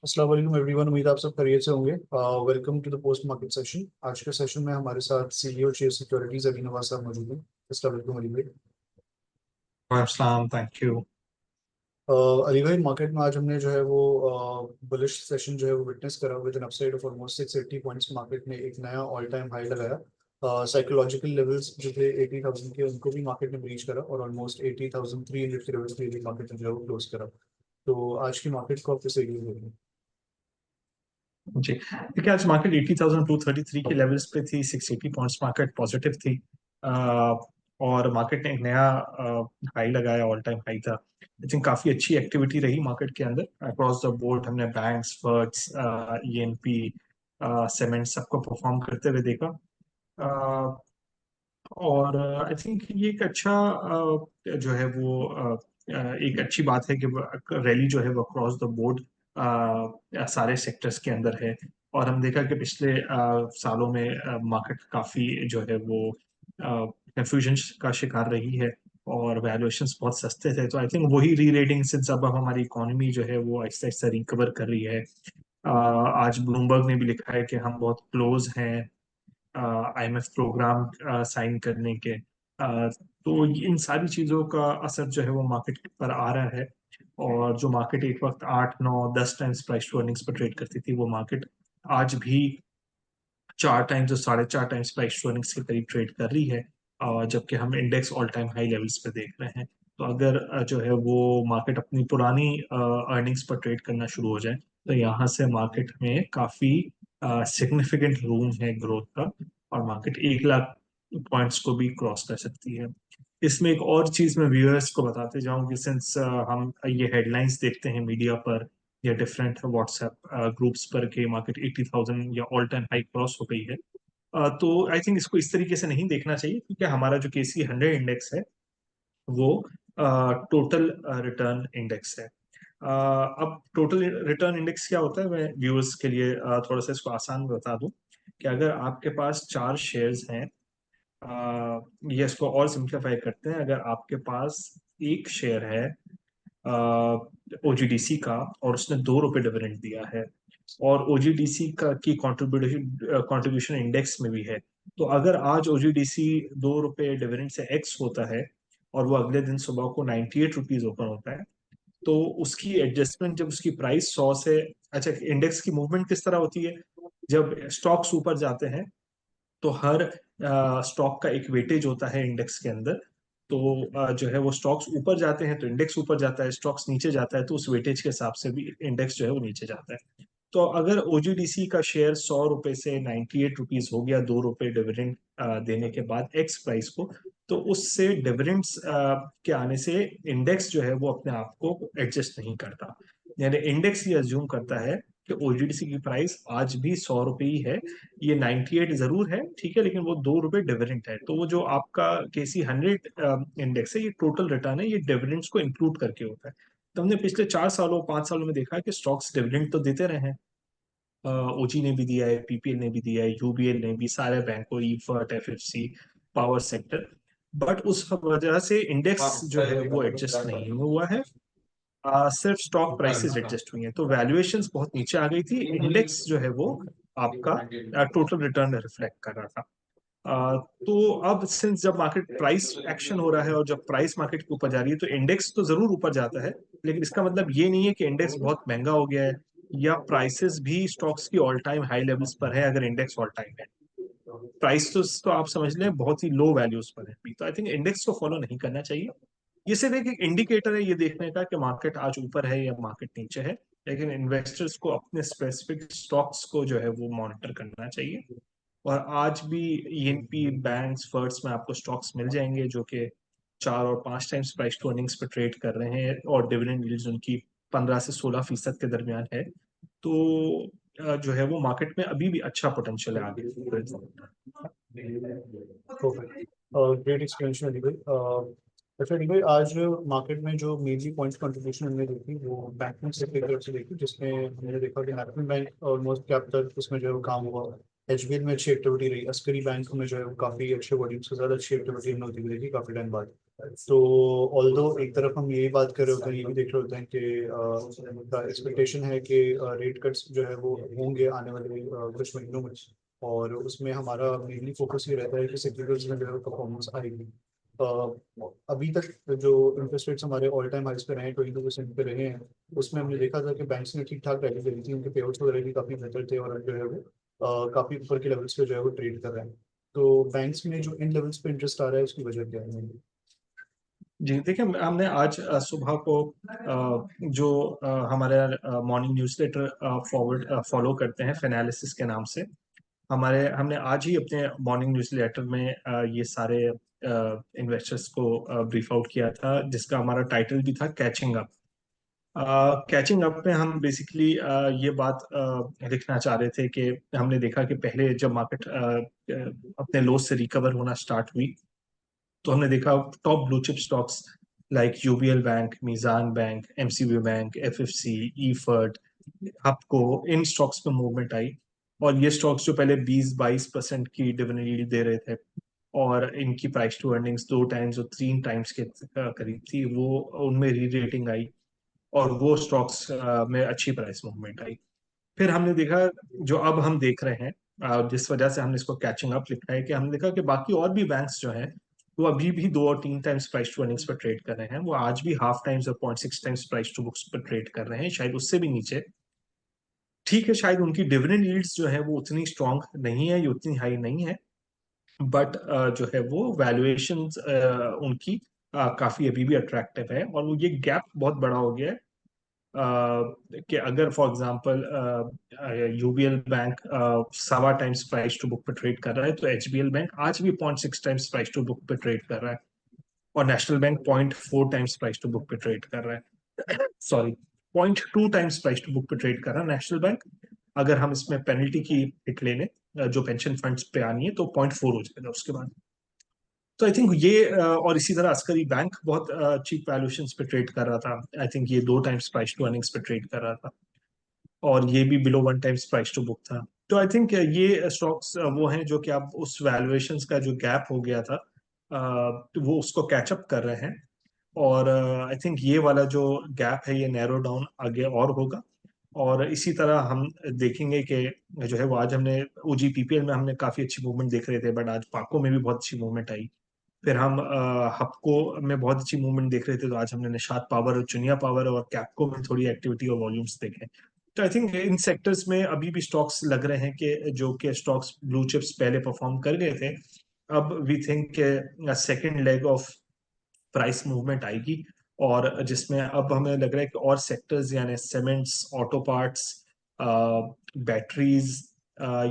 अस्सलाम वालेकुम एवरीवन। उम्मीद है आप सब खैरियत से होंगे। Welcome to the post market session. आज के सेशन में हमारे साथ CEO share securities Ali Nawaz Sahab मौजूद हैं। अस्सलाम वालेकुम अली भाई। अस्सलाम, थैंक यू। अली भाई, मार्केट में आज हमने जो है वो बुलिश सेशन जो है वो विटनेस करा with N upside of almost 680 points. Market ने एक नया ऑल टाइम हाई लगाया। साइकोलॉजिकल लेवल्स जो थे 80,000 के, उनको भी मार्केट ने ब्रीच करा और ऑलमोस्ट 80,300 के लेवल्स पे भी मार्केट ने जो है वो क्लोज करा। तो आज की मार्केट को आप कैसे रिव्यू करेंगे? जी, देखिए आज मार्केट 80,233 के लेवल्स पे थी। 680 पॉइंट्स मार्केट पॉजिटिव थी। और मार्केट ने एक नया हाई लगाया, ऑल टाइम हाई था। आई थिंक काफी अच्छी एक्टिविटी रही मार्केट के अंदर अक्रॉस द बोर्ड। हमने बैंक्स, फर्ट्स, ईएनपी, सीमेंट सबको परफॉर्म करते हुए देखा। अ, और आई थिंक ये एक अच्छा जो है वो एक अच्छी बात है कि रैली जो है वो अक्रॉस द बोर्ड सारे सेक्टर्स के अंदर है। और हम देखा कि पिछले सालों में मार्केट काफी जो है वो कंफ्यूजन का शिकार रही है और वैल्यूएशंस बहुत सस्ते थे। तो आई थिंक वही री रेटिंग सिंस अब हमारी इकोनॉमी जो है वो आहिस्ता आहिस्ता रिकवर कर रही है। आज ब्लूमबर्ग ने भी लिखा है कि हम बहुत क्लोज हैं आईएमएफ प्रोग्राम साइन करने के। तो इन सारी चीजों का असर जो है वो मार्केट पर आ रहा है। और जो मार्केट एक वक्त 8 9 10 टाइम्स प्राइस टू अर्निंग्स पर ट्रेड करती थी, वो मार्केट आज भी 4 टाइम्स और 4.5 टाइम्स प्राइस टू अर्निंग्स के करीब ट्रेड कर रही है। जबकि हम index all time high levels पे देख रहे हैं। तो अगर जो है वो मार्केट अपनी पुरानी अर्निंग्स पर ट्रेड करना शुरू हो जाए, तो यहाँ से मार्केट में काफी सिग्निफिकेंट रूम है ग्रोथ का। और मार्केट 1 लाख पॉइंट्स को भी क्रॉस कर सकती है। इसमें एक और चीज मैं व्यूअर्स को बताते जाऊं कि सिंस हम ये हेडलाइंस देखते हैं मीडिया पर या डिफरेंट व्हाट्सएप ग्रुप्स पर के मार्केट 80,000 या ऑल टाइम हाई क्रॉस हो गई है। तो आई थिंक इसको इस तरीके से नहीं देखना चाहिए, क्योंकि हमारा जो KC 100 इंडेक्स है वो टोटल रिटर्न इंडेक्स है। अब टोटल रिटर्न इंडेक्स क्या होता है, मैं व्यूअर्स के लिए थोड़ा सा इसको आसान बता दूं कि अगर आपके पास 4 शेयर्स हैं, ये इसको और सिंप्लीफाई करते हैं। अगर आपके पास एक शेयर है OGDC का और उसने 2 रुपए डिविडेंड दिया है, और OGDC का की कंट्रीब्यूशन इंडेक्स में भी है, तो अगर आज OGDC 2 रुपए डिविडेंड से एक्स होता है और वो अगले दिन सुबह को 98 रुपीज ओपन होता है, तो उसकी एडजस्टमेंट जब उसकी प्राइस 100 से, अच्छा इंडेक्स की मूवमेंट किस तरह होती है, जब स्टॉक्स ऊपर जाते हैं तो हर स्टॉक का एक वेटेज होता है इंडेक्स के अंदर। तो जो है वो स्टॉक्स ऊपर जाते हैं तो इंडेक्स ऊपर जाता है, स्टॉक्स नीचे जाता है तो उस वेटेज के हिसाब से भी इंडेक्स जो है वो नीचे जाता है। तो अगर OGDC का शेयर 100 रुपए से 98 रुपीज हो गया 2 रुपए डिविडेंड देने के बाद एक्स प्राइस को, तो उससे डिविडेंड्स के आने से इंडेक्स जो है वो अपने आप को एडजस्ट नहीं करता। यानी इंडेक्स ये अज्यूम करता है कि OGDC की प्राइस आज भी 100 रुपए ही है। ये 98 जरूर है, ठीक है, लेकिन वो 2 रुपए डिविडेंड है। तो वो जो आपका KC 100 इंडेक्स है, ये टोटल रिटर्न है, ये डिविडेंड्स को इंक्लूड करके होता है। तो हमने पिछले 4 सालों 5 सालों में देखा है कि स्टॉक्स डिविडेंड तो देते रहे हैं। ओजी ने भी दिया है, PPL ने भी दिया है, UBL ने भी, सारे बैंकों, Efert, FFC, power sector. But उस वजह से इंडेक्स जो है वो एडजस्ट नहीं हुआ है। सिर्फ स्टॉक प्राइसेस एडजस्ट हुई हैं, तो वैल्यूएशंस बहुत नीचे आ गई थी। इंडेक्स जो है वो आपका टोटल रिटर्न रिफ्लेक्ट कर रहा था। तो अब सिंस जब मार्केट प्राइस एक्शन हो रहा है और जब प्राइस मार्केट के ऊपर जा रही है, तो इंडेक्स तो जरूर ऊपर जाता है, लेकिन इसका मतलब ये नहीं है कि इंडेक्स बहुत महंगा हो गया है या प्राइसेस भी स्टॉक्स की ऑल टाइम हाई लेवल्स पर है। अगर इंडेक्स ऑल टाइम है, प्राइस तो आप समझ लें बहुत ही लो वैल्यूज पर है अभी, तो आई थिंक इंडेक्स को फॉलो नहीं करना चाहिए। ये सिर्फ एक इंडिकेटर है ये देखने का कि मार्केट आज ऊपर है या मार्केट नीचे है। लेकिन इन्वेस्टर्स को अपने स्पेसिफिक स्टॉक्स को जो है वो मॉनिटर करना चाहिए। और आज भी ENP बैंक्स फर्ट्स में आपको स्टॉक्स मिल जाएंगे जो कि 4 और 5 टाइम्स प्राइस टू अर्निंग्स पे ट्रेड कर रहे हैं और डिविडेंड यील्ड्स उनकी 15 से 16% के दरमियान है। तो जो है वो मार्केट में अभी भी अच्छा पोटेंशियल है आगे। परफेक्ट। ग्रेट एक्सप्लेनेशन अली भाई। अच्छा अली भाई, आज मार्केट में जो मेनली पॉइंट्स कंट्रीब्यूशन हमने देखी वो बैंकिंग सेक्टर की तरफ से देखी, जिसमें हमने देखा कि नेशनल बैंक ऑलमोस्ट कैपिटल उसमें जो है वो काम हुआ। HBL में अच्छी एक्टिविटी रही। अस्करी बैंक में जो है वो काफ़ी अच्छे वॉल्यूम्स के साथ अच्छी एक्टिविटी हमने होती हुई देखी काफ़ी टाइम बाद। तो ऑल्दो एक तरफ हम यही बात कर रहे होते हैं, ये भी देख रहे होते हैं कि एक्सपेक्टेशन है कि रेट कट्स जो है वो होंगे आने वाले कुछ महीनों में, और उसमें हमारा मेनली फोकस ये रहता है कि सिक्योरिटीज में जो है परफॉर्मेंस आएगी। अभी तक जो इंटरेस्ट रेट्स हमारे ऑल टाइम हाइस पे रहे हैं, 22% पे रहे हैं, उसमें हमने देखा था कि बैंक्स ने ठीक ठाक रैली करी थी, उनके पेआउट्स वगैरह भी काफ़ी बेहतर थे, और जो है वो काफ़ी ऊपर के लेवल्स पे जो है वो ट्रेड कर रहे हैं। तो बैंक्स में जो इन लेवल्स पे इंटरेस्ट आ रहा है उसकी वजह क्या है? जी देखिए, हमने आज सुबह को जो हमारे मॉर्निंग न्यूज़लेटर फॉलो करते हैं फिनालिसिस के नाम से, हमारे हमने आज ही अपने मॉर्निंग न्यूज़लेटर में ये सारे इन्वेस्टर्स को ब्रीफ आउट किया था, जिसका हमारा टाइटल भी था कैचिंग अप। कैचिंग अप में हम बेसिकली ये बात लिखना चाह रहे थे कि हमने देखा कि पहले जब मार्केट अपने लोस से रिकवर होना स्टार्ट हुई, तो हमने देखा top blue chip stocks like UBL bank, Meezan bank, MCB bank, FFC, Efert, Hubco, इन स्टॉक्स पे मूवमेंट आई। और ये स्टॉक्स जो पहले 20-22% की डिविडेंड यील्ड दे रहे थे, और इनकी प्राइस टू अर्निंग्स 2 टाइम्स और 3 टाइम्स के करीब थी, वो उनमें री रेटिंग आई, और वो स्टॉक्स में अच्छी प्राइस मूवमेंट आई। फिर हमने देखा, जो अब हम देख रहे हैं, जिस वजह से हमने इसको कैचिंग अप लिखा है, कि हमने देखा कि बाकी और भी बैंक्स जो हैं, वो अभी भी 2 और 3 टाइम्स प्राइस टू अर्निंग्स पर ट्रेड कर रहे हैं। वो आज भी हाफ टाइम्स और 0.6 टाइम्स प्राइस टू बुक्स पर ट्रेड कर रहे हैं, शायद उससे भी नीचे। ठीक है, शायद उनकी डिविडेंड यील्ड्स जो है वो उतनी स्ट्रांग नहीं है, ये उतनी हाई नहीं है, बट जो है वो वैल्यूएशन उनकी काफी अभी भी अट्रैक्टिव है, और वो ये गैप बहुत बड़ा हो गया है। कि अगर for example UBL bank 1.25 times price to book पे ट्रेड कर रहा है, तो एचबीएल बैंक आज भी 0.6 टाइम्स प्राइस टू बुक पे ट्रेड कर रहा है, और national bank 0.4 times price to book पे ट्रेड कर रहा है। Sorry, 0.2 times price to book पे ट्रेड कर रहा है नेशनल बैंक। अगर हम इसमें पेनल्टी की हिट ले लें, जो पेंशन फंड्स पे आनी है, तो 0.4 हो जाएगा उसके बाद। तो आई थिंक ये और इसी तरह अस्करी बैंक बहुत चीप वैल्यूएशन पे ट्रेड कर रहा था। आई थिंक ये 2 टाइम्स प्राइस टू अर्निंग्स पे ट्रेड कर रहा था, और ये भी below 1 times price to book था। तो आई थिंक ये स्टॉक्स वो हैं जो कि आप उस वैल्यूएशंस का जो गैप हो गया था, तो वो उसको कैचअप कर रहे हैं। और आई थिंक ये वाला जो गैप है, ये नैरो डाउन आगे और होगा। और इसी तरह हम देखेंगे कि जो है वो, आज हमने ओजी पीपीएल में हमने काफी अच्छी मूवमेंट देख रहे थे, बट आज पाको में भी बहुत अच्छी मूवमेंट आई। फिर हम हपको में बहुत अच्छी मूवमेंट देख रहे थे, तो आज हमने निषाद पावर और चुनिया पावर और कैपको में थोड़ी एक्टिविटी और वॉल्यूम्स देखे। तो आई थिंक इन सेक्टर्स में अभी भी स्टॉक्स लग रहे हैं कि जो कि स्टॉक्स ब्लू चिप्स पहले परफॉर्म कर गए थे, अब we think second leg of price movement आएगी, और जिसमें अब हमें लग रहा है कि और सेक्टर्स, यानी सीमेंट्स, ऑटो पार्ट्स, बैटरीज,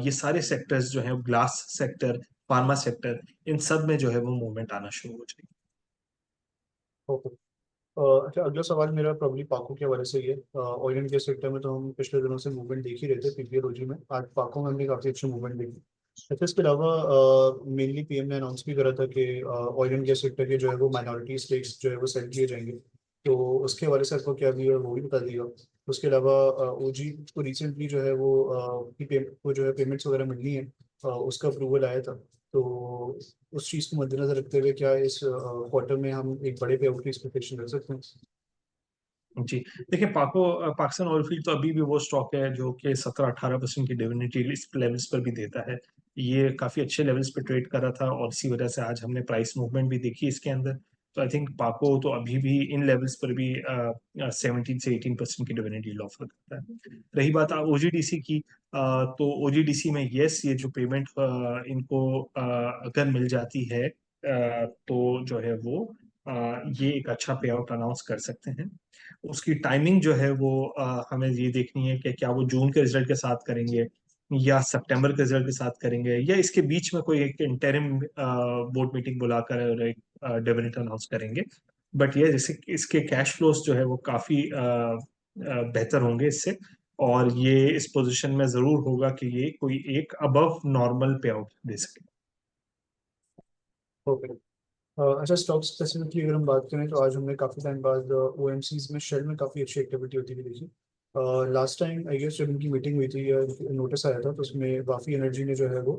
ये सारे सेक्टर्स जो हैं, ग्लास सेक्टर, फार्मा सेक्टर, इन सब में जो है वो मूवमेंट आना शुरू हो जाएगी। ओके। अच्छा, अगला सवाल मेरा प्रॉब्ली पाको के हवाले से ही है। ऑयल एंड गैस सेक्टर में तो हम पिछले दिनों से मूवमेंट देख ही रहे थे पीपीएल ओजी में, आज पाको में हमने काफ़ी अच्छी मूवमेंट देखी। अच्छा, इसके अलावा मेनली पीएम ने अनाउंस भी करा था कि ऑयल एंड गैस सेक्टर के जो है वो माइनॉरिटी स्टेक्स जो है वो सेल किए जाएंगे। तो उसके हवाले से आपको क्या भी है वो भी बता दिया। उसके अलावा ओजी को रिसेंटली जो है वो को जो है पेमेंट्स वगैरह मिलनी है, उसका अप्रूवल आया था। तो उस चीज़ को मद्देनजर रखते हुए क्या इस क्वार्टर में हम एक बड़े पे आउट की एक्सपेक्टेशन कर सकते हैं? जी देखिए, पाकिस्तान ऑयल फील्ड तो अभी भी वो स्टॉक है जो कि 17-18% की डिविडेंड इस लेवल्स पर भी देता है। ये काफी अच्छे लेवल्स पे ट्रेड कर रहा था, और इसी वजह से आज हमने प्राइस मूवमेंट भी देखी इसके अंदर। तो आई थिंक पाको तो अभी भी इन लेवल्स पर भी 17 से 18% की डिविडेंड यील्ड ऑफर करता है। रही बात ओजीडीसी की, तो ओजीडीसी में यस, ये जो पेमेंट इनको अगर मिल जाती है, तो जो है वो ये एक अच्छा पे आउट अनाउंस कर सकते हैं। उसकी टाइमिंग जो है वो हमें ये देखनी है कि क्या वो जून के रिजल्ट के साथ करेंगे, या सितंबर के रिजल्ट के साथ करेंगे, या इसके बीच में कोई एक इंटरिम बोर्ड मीटिंग बुलाकर और एक डिविडेंड अनाउंस करेंगे। बट ये जैसे कि इसके कैश फ्लोज जो है वो काफी बेहतर होंगे इससे, और ये इस पोजीशन में जरूर होगा कि ये कोई एक अबव नॉर्मल पे आउट दे सके। ओके। अच्छा, स्टॉक स्पेसिफिकली अगर हम बात करें तो आज हमने काफ़ी टाइम बाद ओ एम सीज में शेल में काफ़ी अच्छी एक्टिविटी होती हुई देखी। लास्ट टाइम आई गेस जब इनकी मीटिंग हुई थी या नोटिस आया था, तो उसमें वाफ़ी एनर्जी ने जो है वो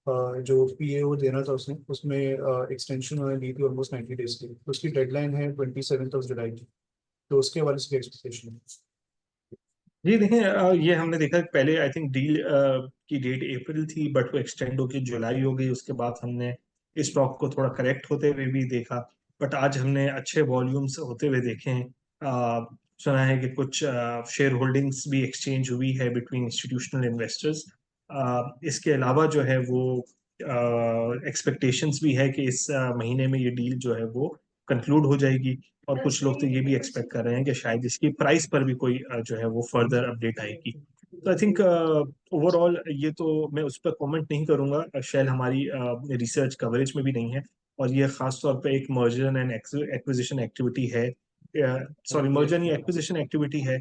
जो पीएओ देना था उसने, उसमें एक्सटेंशन उन्होंने दी थी ऑलमोस्ट 90 डेज की, तो उसकी डेडलाइन है 27 जुलाई की। तो उसके हवाले से एक्सपेक्टेशन है। जी देखिए, ये हमने देखा कि पहले आई थिंक डील की डेट अप्रैल थी, बट वो एक्सटेंड होकर जुलाई हो गई। उसके बाद हमने इस स्टॉक को थोड़ा करेक्ट होते हुए भी देखा, बट आज हमने अच्छे वॉल्यूम्स होते हुए देखे हैं। सुना है कि कुछ शेयर होल्डिंग्स भी एक्सचेंज हुई है बिटवीन इंस्टीट्यूशनल इन्वेस्टर्स। इसके अलावा जो है वो एक्सपेक्टेशंस भी है कि इस महीने में ये डील जो है वो कंक्लूड हो जाएगी। और कुछ लोग तो ये भी एक्सपेक्ट कर रहे हैं कि शायद इसकी प्राइस पर भी कोई जो है वो फर्दर अपडेट आएगी। तो आई थिंक ओवरऑल ये तो मैं उस पर कमेंट नहीं करूंगा, शायद हमारी रिसर्च कवरेज में भी नहीं है। और ये खास तौर पे एक मर्जर एंड एक्विजिशन एक्टिविटी है, सॉरी मर्जर या एक्विजिशन एक्टिविटी है।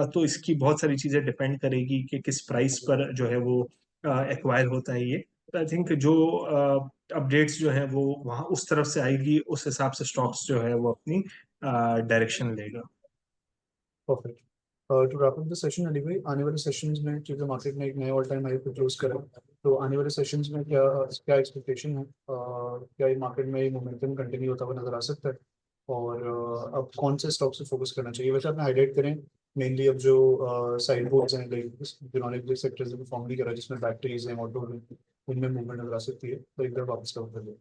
तो इसकी बहुत सारी चीजें डिपेंड करेगी कि किस प्राइस पर जो है वो एक्वायर होता है ये। तो आई थिंक जो अपडेट्स जो है वो वहाँ उस तरफ से आएगी, उस हिसाब से स्टॉक्स जो है वो अपनी डायरेक्शन लेगा। Perfect. To wrap up the session Ali भाई, आने वाले सेशंस में क्योंकि मार्केट ने एक नए ऑल टाइम हाई को क्लोज करा, तो आने वाले सेशंस में क्या क्या एक्सपेक्टेशन है? क्या ये मार्केट में ये मोमेंटम कंटिन्यू होता हुआ नजर आ सकता है? और अब कौन से स्टॉक से फोकस करना चाहिए? वैसे आपने हाईलाइट करें मेनली अब जो साइड बोर्ड्स हैं, जिन्होंने सेक्टर्स में परफॉर्म भी करा, जिसमें बैटरीज हैं, ऑटो में, उनमें मूवमेंट नजर आ सकती है, तो एक बार वापस कवर कर लें।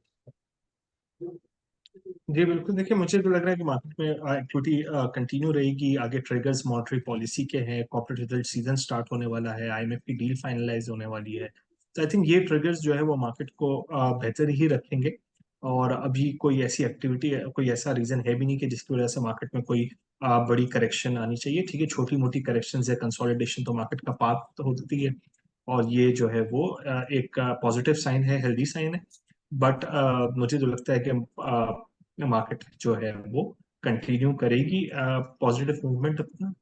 जी बिल्कुल, देखिए मुझे तो लग रहा है कि मार्केट में एक्टिविटी कंटिन्यू रहेगी। आगे ट्रिगर्स मॉनेटरी पॉलिसी के हैं, कॉर्पोरेट रिजल्ट सीजन स्टार्ट होने वाला है, आईएमएफ की डील फाइनलाइज होने वाली है। तो आई थिंक ये ट्रिगर्स जो है वो मार्केट को बेहतर ही रखेंगे। और अभी कोई ऐसी एक्टिविटी, कोई ऐसा रीजन है भी नहीं कि जिसकी वजह से मार्केट में कोई बड़ी करेक्शन आनी चाहिए। ठीक है, छोटी मोटी करेक्शन या कंसोलिडेशन तो मार्केट का पार्ट तो होती है, और ये जो है वो एक पॉजिटिव साइन है, हेल्दी साइन है। बट मुझे तो लगता है कि मार्केट जो है वो कंटिन्यू करेगी पॉजिटिव मूवमेंट अपना।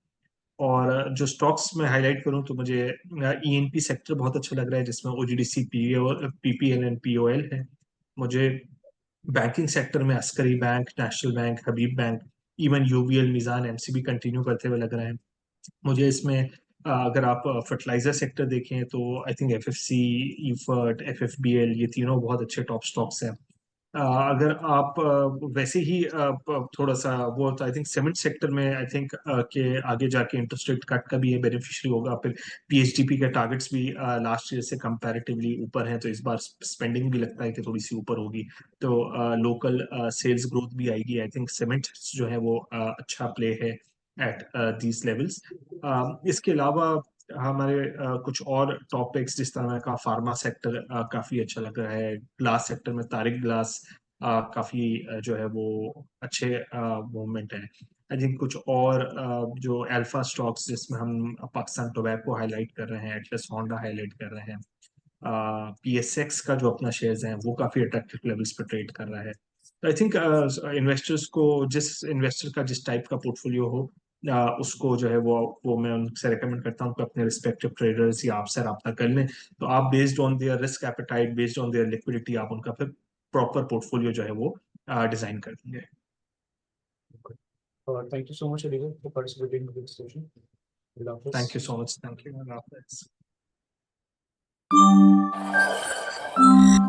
और जो स्टॉक्स में हाईलाइट करूं तो मुझे ईएनपी सेक्टर बहुत अच्छा लग रहा है, जिसमें ओजीडीसी, पीपीएल एंड पीओएल है। मुझे बैंकिंग सेक्टर में Askari bank, national bank, Habib bank, even UBL, Meezan, MCB continue करते हुए लग रहे हैं। मुझे इसमें अगर आप फर्टिलाइजर सेक्टर देखें तो आई थिंक एफएफसी, ईफर्ट, एफएफबीएल, ये तीनों बहुत अच्छे टॉप स्टॉक्स हैं। अगर आप वैसे ही थोड़ा सा वो, तो आई थिंक सीमेंट सेक्टर में आई थिंक के आगे जाके इंटरेस्ट रेट कट का भी ये बेनिफिशियरी होगा। फिर पीएचडीपी के टारगेट्स भी लास्ट ईयर से कंपैरेटिवली ऊपर हैं, तो इस बार स्पेंडिंग भी लगता है कि थोड़ी सी ऊपर होगी। तो लोकल सेल्स ग्रोथ भी आएगी। आई थिंक सीमेंट जो है वो अच्छा प्ले है एट दीज लेवल्स। इसके अलावा हमारे कुछ और टॉपिक्स, जिस तरह का फार्मा सेक्टर काफी अच्छा लग रहा है। ग्लास सेक्टर में तारिक ग्लास काफी जो है वो अच्छे मूवमेंट है। आई थिंक कुछ और जो अल्फा स्टॉक्स, जिसमें हम पाकिस्तान टोबैको हाईलाइट कर रहे हैं, एटलस होंडा हाईलाइट कर रहे हैं, पीएसएक्स का जो अपना शेयर्स हैं वो काफी अट्रैक्टिव लेवल्स पे ट्रेड कर रहा है। तो आई थिंक इन्वेस्टर्स को, जिस इन्वेस्टर का जिस टाइप का पोर्टफोलियो हो, उसको जो है वो मैं उनसे रेकमेंड करता हूँ कि अपने रिस्पेक्टिव ट्रेडर्स या आपसे रब्ता कर लें। तो आप based on their risk appetite, based on their liquidity, आप उनका फिर प्रॉपर पोर्टफोलियो जो है वो डिजाइन कर देंगे। Thank you so much Ali भाई for participating in this session. Allah thank you हाफिज़। So much, thank you.